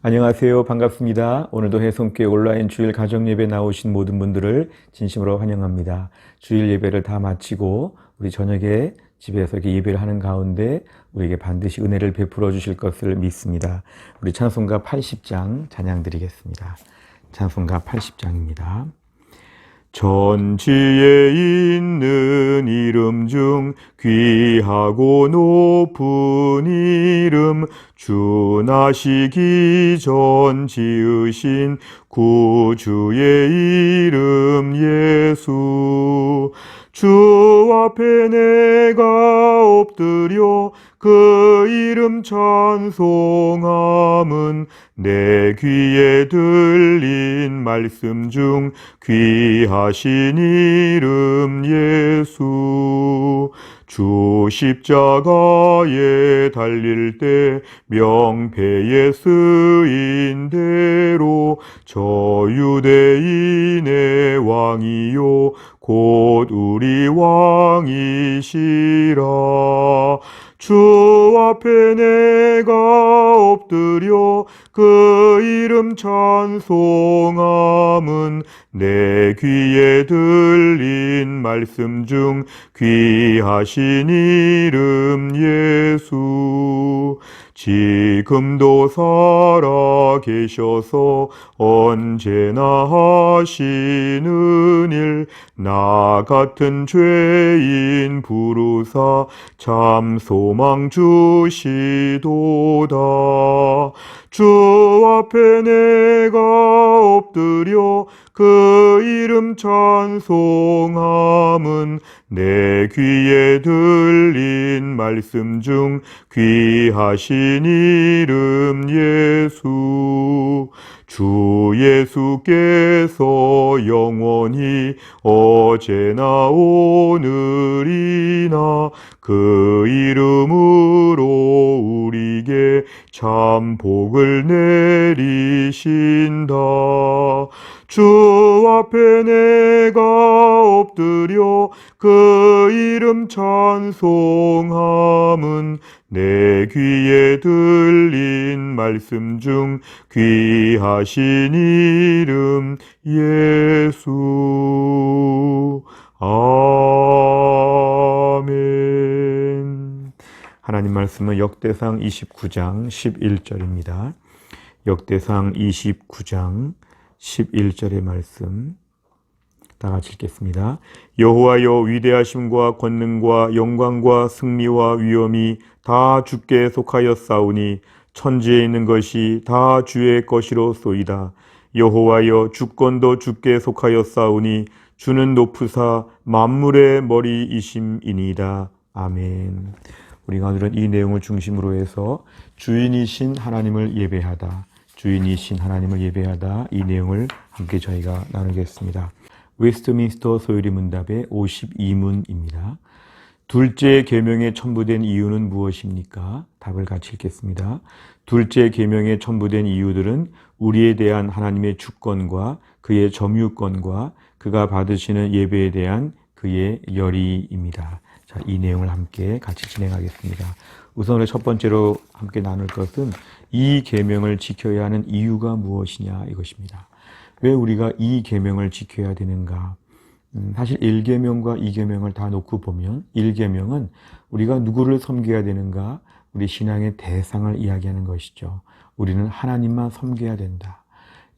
안녕하세요. 반갑습니다. 오늘도 해성교회 온라인 주일 가정예배 나오신 모든 분들을 진심으로 환영합니다. 주일 예배를 다 마치고 우리 저녁에 집에서 이렇게 예배를 하는 가운데 우리에게 반드시 은혜를 베풀어 주실 것을 믿습니다. 우리 찬송가 80장 찬양 드리겠습니다. 찬송가 80장입니다. 전지에 있는 이름 중 귀하고 높은 이름, 주 나시기 전 지으신 구주의 이름 예수. 주 앞에 내가 엎드려 그 이름 찬송함은 내 귀에 들린 말씀 중 귀하신 이름 예수. 주 십자가에 달릴 때 명패에 쓰인 대로 저 유대인의 왕이요 곧 우리 왕이시라. 주 앞에 내가 엎드려 그 이름 찬송함은 내 귀에 들린 말씀 중 귀하신 이름 예수. 지금도 살아 계셔서 언제나 하시는 일, 나 같은 죄인 부르사 참 소망 주시도다. 주 앞에 내가 엎드려 그 이름 찬송함은 내 귀에 들린 말씀 중 귀하신 이름 예수. 주 예수께서 영원히 어제나 오늘이나 그 이름으로 우리에게 참 복을 내리신다. 주 앞에 내가 엎드려 그 이름 찬송함은 내 귀에 들린 말씀 중 귀하신 이름 예수. 아멘. 하나님 말씀은 역대상 29장 11절입니다. 역대상 29장 11절의 말씀 다 같이 읽겠습니다. 여호와여, 위대하심과 권능과 영광과 승리와 위엄이 다 주께 속하였사오니 천지에 있는 것이 다 주의 것이로소이다. 여호와여, 주권도 주께 속하였사오니 주는 높으사 만물의 머리이심이니이다. 아멘. 우리가 오늘은 이 내용을 중심으로 해서 주인이신 하나님을 예배하다, 주인이신 하나님을 예배하다, 이 내용을 함께 저희가 나누겠습니다. 웨스트민스터 소요리 문답의 52문입니다. 둘째 계명에 첨부된 이유는 무엇입니까? 답을 같이 읽겠습니다. 둘째 계명에 첨부된 이유들은 우리에 대한 하나님의 주권과 그의 점유권과 그가 받으시는 예배에 대한 그의 열의입니다. 자, 이 내용을 함께 같이 진행하겠습니다. 우선 첫 번째로 함께 나눌 것은 이 계명을 지켜야 하는 이유가 무엇이냐, 이것입니다. 왜 우리가 이 계명을 지켜야 되는가? 사실 1계명과 2계명을 다 놓고 보면 1계명은 우리가 누구를 섬겨야 되는가? 우리 신앙의 대상을 이야기하는 것이죠. 우리는 하나님만 섬겨야 된다.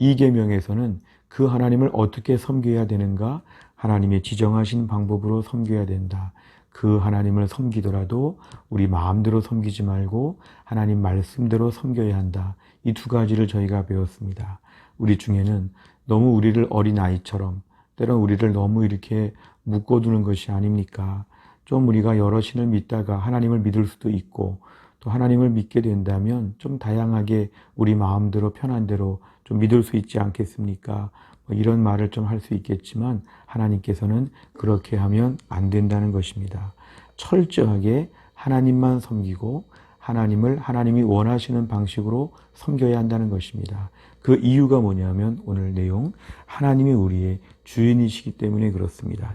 2계명에서는 그 하나님을 어떻게 섬겨야 되는가? 하나님이 지정하신 방법으로 섬겨야 된다. 그 하나님을 섬기더라도 우리 마음대로 섬기지 말고 하나님 말씀대로 섬겨야 한다. 이 두 가지를 저희가 배웠습니다. 우리 중에는 너무 우리를 어린아이처럼, 때론 우리를 너무 이렇게 묶어두는 것이 아닙니까? 좀 우리가 여러 신을 믿다가 하나님을 믿을 수도 있고, 또 하나님을 믿게 된다면 좀 다양하게 우리 마음대로 편한 대로 좀 믿을 수 있지 않겠습니까? 이런 말을 좀 할 수 있겠지만 하나님께서는 그렇게 하면 안 된다는 것입니다. 철저하게 하나님만 섬기고 하나님을 하나님이 원하시는 방식으로 섬겨야 한다는 것입니다. 그 이유가 뭐냐면 오늘 내용, 하나님이 우리의 주인이시기 때문에 그렇습니다.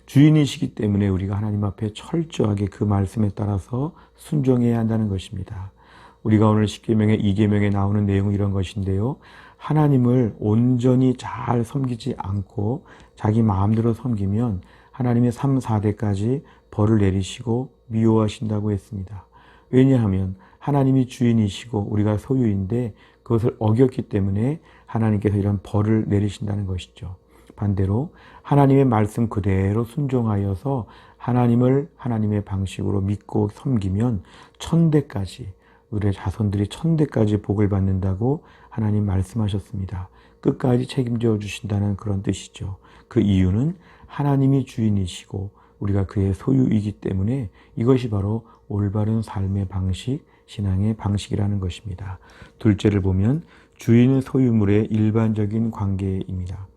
주인이시기 때문에 우리가 하나님 앞에 철저하게 그 말씀에 따라서 순종해야 한다는 것입니다. 우리가 오늘 10계명의 2계명에 나오는 내용은 이런 것인데요. 하나님을 온전히 잘 섬기지 않고 자기 마음대로 섬기면 하나님의 3, 4대까지 벌을 내리시고 미워하신다고 했습니다. 왜냐하면 하나님이 주인이시고 우리가 소유인데 그것을 어겼기 때문에 하나님께서 이런 벌을 내리신다는 것이죠. 반대로 하나님의 말씀 그대로 순종하여서 하나님을 하나님의 방식으로 믿고 섬기면 1000대까지 우리의 자손들이 1000대까지 복을 받는다고 하나님 말씀하셨습니다. 끝까지 책임져 주신다는 그런 뜻이죠. 그 이유는 하나님이 주인이시고 우리가 그의 소유이기 때문에 이것이 바로 올바른 삶의 방식, 신앙의 방식이라는 것입니다. 둘째를 보면 주인 소유물의 일반적인 관계입니다.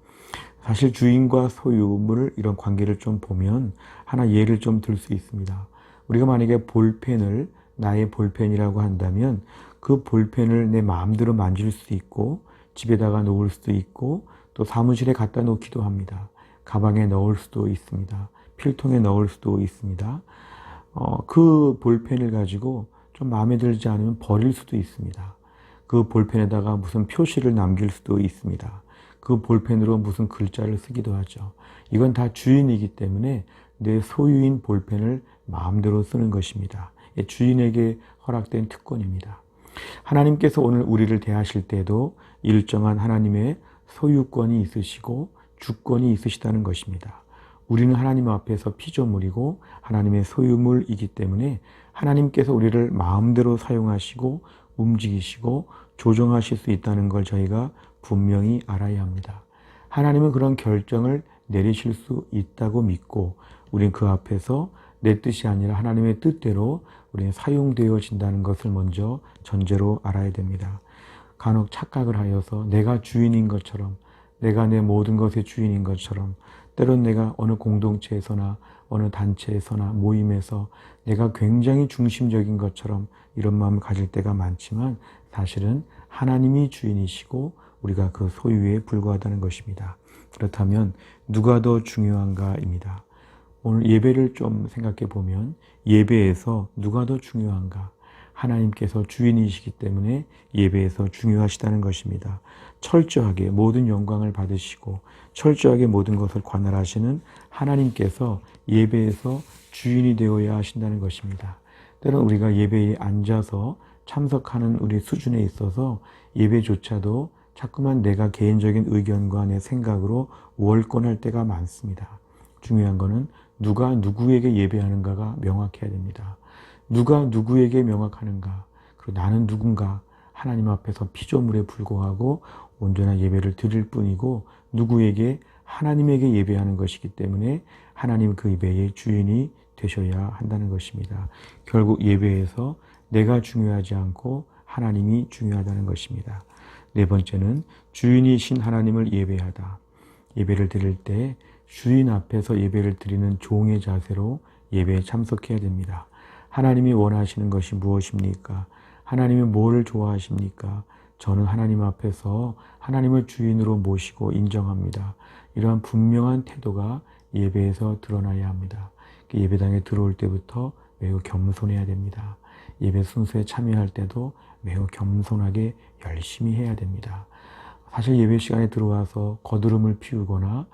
사실 주인과 소유물 이런 관계를 좀 보면 하나 예를 좀 들 수 있습니다. 우리가 만약에 볼펜을 나의 볼펜이라고 한다면 그 볼펜을 내 마음대로 만질 수 있고 집에다가 놓을 수도 있고 또 사무실에 갖다 놓기도 합니다. 가방에 넣을 수도 있습니다. 필통에 넣을 수도 있습니다. 그 볼펜을 가지고 좀 마음에 들지 않으면 버릴 수도 있습니다. 그 볼펜에다가 무슨 표시를 남길 수도 있습니다. 그 볼펜으로 무슨 글자를 쓰기도 하죠. 이건 다 주인이기 때문에 내 소유인 볼펜을 마음대로 쓰는 것입니다. 주인에게 허락된 특권입니다. 하나님께서 오늘 우리를 대하실 때도 일정한 하나님의 소유권이 있으시고 주권이 있으시다는 것입니다. 우리는 하나님 앞에서 피조물이고 하나님의 소유물이기 때문에 하나님께서 우리를 마음대로 사용하시고 움직이시고 조정하실 수 있다는 걸 저희가 분명히 알아야 합니다. 하나님은 그런 결정을 내리실 수 있다고 믿고 우린 그 앞에서 내 뜻이 아니라 하나님의 뜻대로 우리는 사용되어진다는 것을 먼저 전제로 알아야 됩니다. 간혹 착각을 하여서 내가 주인인 것처럼 내가 내 모든 것의 주인인 것처럼 때론 내가 어느 공동체에서나 어느 단체에서나 모임에서 내가 굉장히 중심적인 것처럼 이런 마음을 가질 때가 많지만 사실은 하나님이 주인이시고 우리가 그 소유에 불과하다는 것입니다. 그렇다면 누가 더 중요한가입니다. 오늘 예배를 좀 생각해 보면 예배에서 누가 더 중요한가? 하나님께서 주인이시기 때문에 예배에서 중요하시다는 것입니다. 철저하게 모든 영광을 받으시고 철저하게 모든 것을 관할하시는 하나님께서 예배에서 주인이 되어야 하신다는 것입니다. 때론 우리가 예배에 앉아서 참석하는 우리 수준에 있어서 예배조차도 자꾸만 내가 개인적인 의견과 내 생각으로 월권할 때가 많습니다. 중요한 것은 누가 누구에게 예배하는가가 명확해야 됩니다. 누가 누구에게 명확하는가, 그리고 나는 누군가, 하나님 앞에서 피조물에 불과하고 온전한 예배를 드릴 뿐이고 누구에게 하나님에게 예배하는 것이기 때문에 하나님 그 예배의 주인이 되셔야 한다는 것입니다. 결국 예배에서 내가 중요하지 않고 하나님이 중요하다는 것입니다. 네 번째는 주인이신 하나님을 예배하다. 예배를 드릴 때 주인 앞에서 예배를 드리는 종의 자세로 예배에 참석해야 됩니다. 하나님이 원하시는 것이 무엇입니까? 하나님이 뭘 좋아하십니까? 저는 하나님 앞에서 하나님을 주인으로 모시고 인정합니다. 이러한 분명한 태도가 예배에서 드러나야 합니다. 예배당에 들어올 때부터 매우 겸손해야 됩니다. 예배 순서에 참여할 때도 매우 겸손하게 열심히 해야 됩니다. 사실 예배 시간에 들어와서 거드름을 피우거나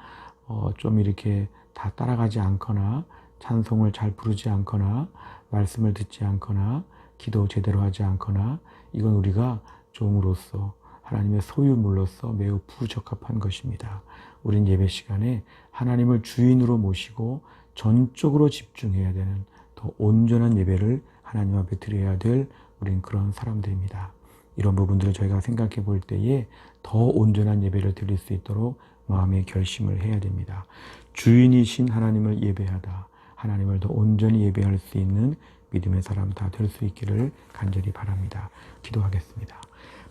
좀 이렇게 다 따라가지 않거나 찬송을 잘 부르지 않거나 말씀을 듣지 않거나 기도 제대로 하지 않거나 이건 우리가 종으로서 하나님의 소유물로서 매우 부적합한 것입니다. 우린 예배 시간에 하나님을 주인으로 모시고 전적으로 집중해야 되는 더 온전한 예배를 하나님 앞에 드려야 될 우린 그런 사람들입니다. 이런 부분들을 저희가 생각해 볼 때에 더 온전한 예배를 드릴 수 있도록 마음의 결심을 해야 됩니다. 주인이신 하나님을 예배하다. 하나님을 더 온전히 예배할 수 있는 믿음의 사람 다 될 수 있기를 간절히 바랍니다. 기도하겠습니다.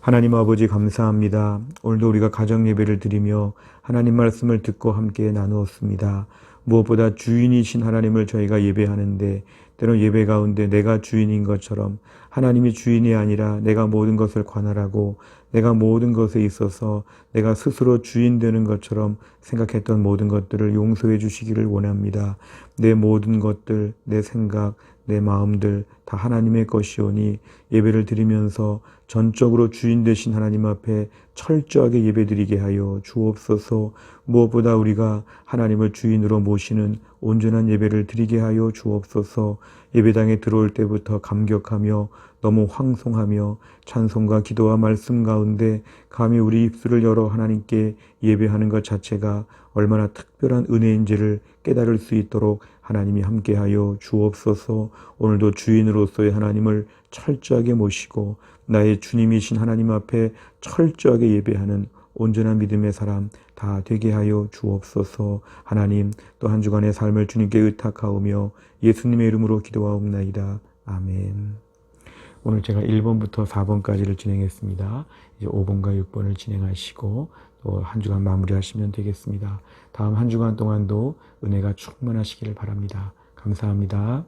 하나님 아버지 감사합니다. 오늘도 우리가 가정 예배를 드리며 하나님 말씀을 듣고 함께 나누었습니다. 무엇보다 주인이신 하나님을 저희가 예배하는데 때론 예배 가운데 내가 주인인 것처럼 하나님이 주인이 아니라 내가 모든 것을 관할하고 내가 모든 것에 있어서 내가 스스로 주인 되는 것처럼 생각했던 모든 것들을 용서해 주시기를 원합니다. 내 모든 것들, 내 생각, 내 마음들 다 하나님의 것이오니 예배를 드리면서 전적으로 주인 되신 하나님 앞에 철저하게 예배드리게 하여 주옵소서. 무엇보다 우리가 하나님을 주인으로 모시는 온전한 예배를 드리게 하여 주옵소서. 예배당에 들어올 때부터 감격하며 너무 황송하며 찬송과 기도와 말씀 가운데 감히 우리 입술을 열어 하나님께 예배하는 것 자체가 얼마나 특별한 은혜인지를 깨달을 수 있도록 하나님이 함께하여 주옵소서. 오늘도 주인으로서의 하나님을 철저하게 모시고 나의 주님이신 하나님 앞에 철저하게 예배하는 온전한 믿음의 사람 다 되게 하여 주옵소서. 하나님, 또 한 주간의 삶을 주님께 의탁하오며 예수님의 이름으로 기도하옵나이다. 아멘. 오늘 제가 1번부터 4번까지를 진행했습니다. 이제 5번과 6번을 진행하시고 또 한 주간 마무리하시면 되겠습니다. 다음 한 주간 동안도 은혜가 충만하시기를 바랍니다. 감사합니다.